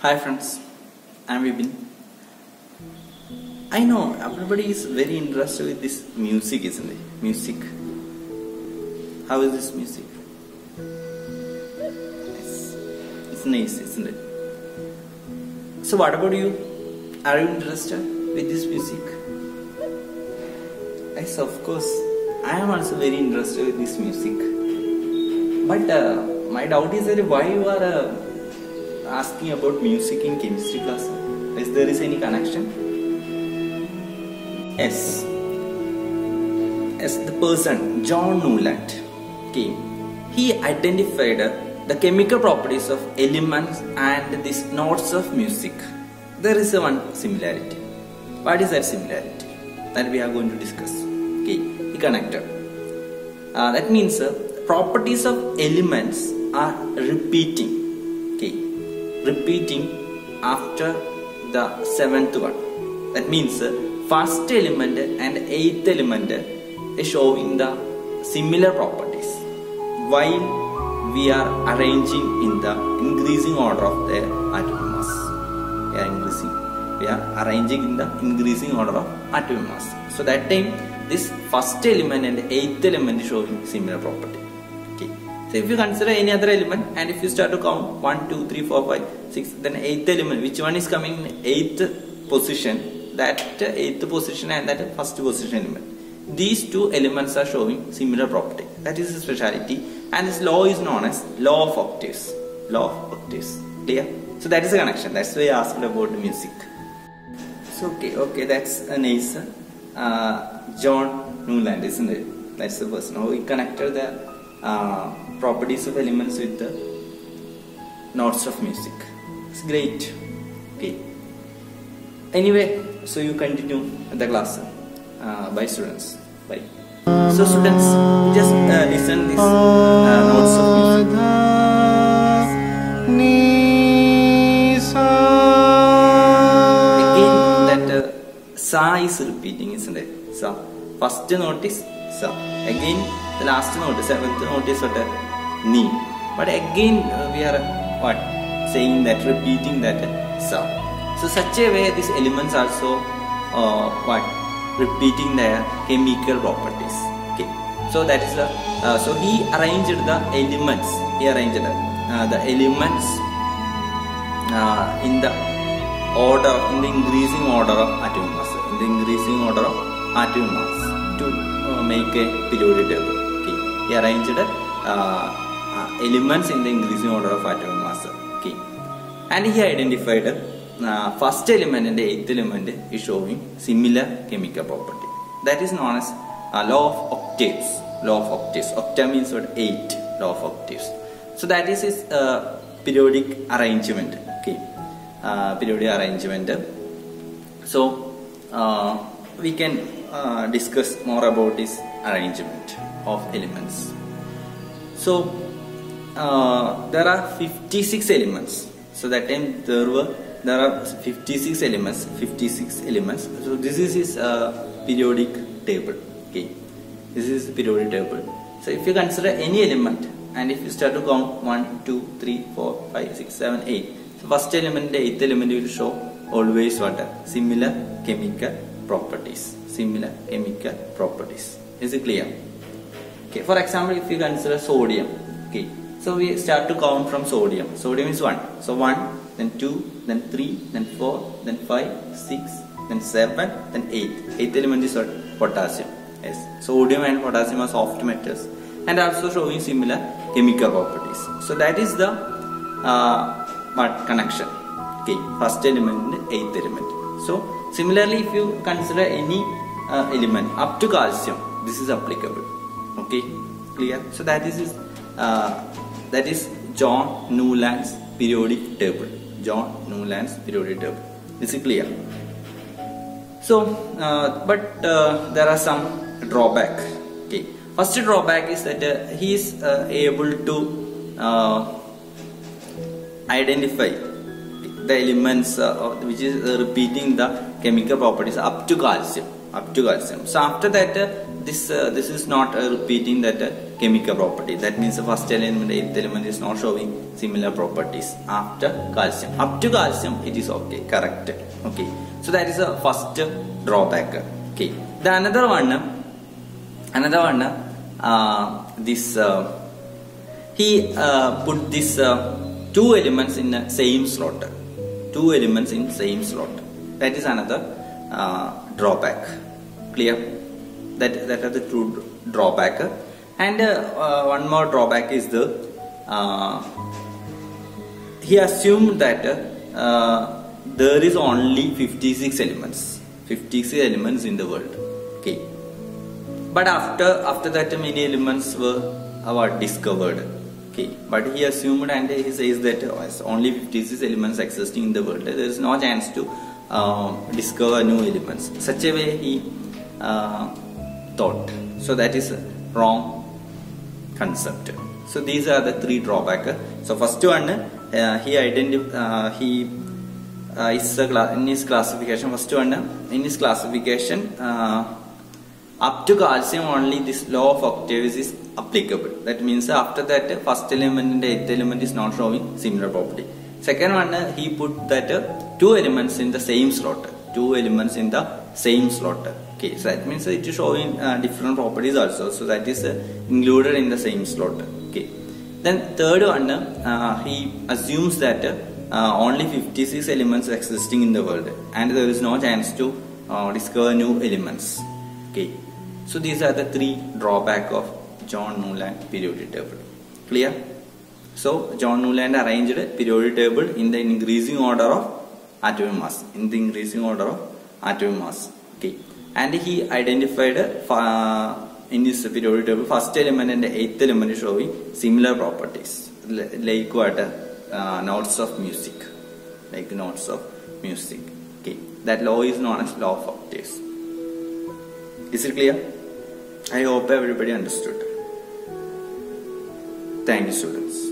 Hi friends, I'm Vipin. I know everybody is very interested with this music, isn't it? Music. How is this music? It's nice, isn't it? So what about you? Are you interested with this music? Yes, of course. I am also very interested with this music. But my doubt is that why you are asking about music in chemistry class? Is there any connection? Yes, the person John Newland came. He identified the chemical properties of elements and these notes of music. There is one similarity. What is that similarity? That we are going to discuss. Okay, he connected. That means properties of elements are repeating. Okay, repeating after the seventh one. That means first element and eighth element is showing the similar properties while we are arranging in the increasing order of their atomic mass. We are arranging in the increasing order of atomic mass. So that time this first element and eighth element is showing similar property. Okay. So if you consider any other element and if you start to count 1, 2, 3, 4, 5, 6, then eighth element, which one is coming in eighth position? That eighth position and that first position element. These two elements are showing similar property. That is a speciality, and this law is known as law of octaves. Law of octaves. Clear? So that is a connection. That's why I asked about the music. So okay, that's a nice John Newland, isn't it? That's the person who connected the properties of elements with the notes of music. It's great. Okay. Anyway, so you continue the class. Bye students. Bye. So students, just listen this notes of music. Again that sa is repeating, isn't it? Sa. First note is sa. Again the last note, seventh note is what? Ni. But again we are what? Saying that, repeating that sa. So such a way these elements also repeating their chemical properties. Okay. So that is the so he arranged the elements. He arranged the elements in the order, in the increasing order of atomic mass. In the increasing order of atomic mass to make a periodic table. Okay. He arranged elements in the increasing order of atomic mass. Okay. And he identified first element and the eighth element is showing similar chemical property. That is known as law of octaves. Law of octaves. Octave means what? 8. Law of octaves. So that is his periodic arrangement. Okay, periodic arrangement. So we can discuss more about this arrangement of elements. So there are 56 elements. So that time there are 56 elements. 56 elements. So this is his periodic table. Okay, this is periodic table. So if you consider any element and if you start to count 1, 2, 3, 4, 5, 6, 7, 8. So first element, the eighth element will show always what? Similar chemical properties. Similar chemical properties. Is it clear? Okay. For example, if you consider sodium. Okay. So we start to count from sodium. Sodium is 1. So 1, then 2, then 3, then 4, then 5, 6, then 7, then 8. Eighth element is what? Potassium. Yes. Sodium and potassium are soft metals and also showing similar chemical properties. So that is the connection. Okay. First element and eighth element. So similarly, if you consider any element up to calcium, this is applicable. Okay. Clear? So that is John Newland's periodic table. John Newland's periodic table. Is it clear? So, but there are some drawback. Okay. First drawback is that he is able to identify the elements which is repeating the chemical properties up to calcium. So after that, this is not repeating that chemical property. That means the first element, eighth element is not showing similar properties after calcium. Up to calcium it is okay, correct. Okay, so that is the first drawback. Okay, the another one, he put this two elements in the same slot. Two elements in same slot. That is another drawback. Clear? That are the two drawback. And one more drawback is the he assumed that there is only 56 elements in the world. Okay, but after that many elements were discovered. Okay, but he assumed and he says that only 56 elements existing in the world. There is no chance to discover new elements. Such a way he thought. So that is a wrong concept. So these are the three drawbacks. So first one, he identified in his classification. First one, in his classification, up to calcium only this law of Octaves is applicable. That means after that first element and eighth element is not showing similar property. Second one, he put that two elements in the same slot. Two elements in the same slot. Okay, so that means it is showing different properties also. So that is included in the same slot. Okay. Then third one, he assumes that only 56 elements existing in the world, and there is no chance to discover new elements. Okay. So these are the three drawbacks of John Newland periodic table. Clear? So John Newland arranged a periodic table in the increasing order of atomic mass. Okay. And he identified in this periodic table first element and the eighth element is showing similar properties, like what notes of music, Okay, that law is known as law of octaves. Is it clear? I hope everybody understood. Thank you, students.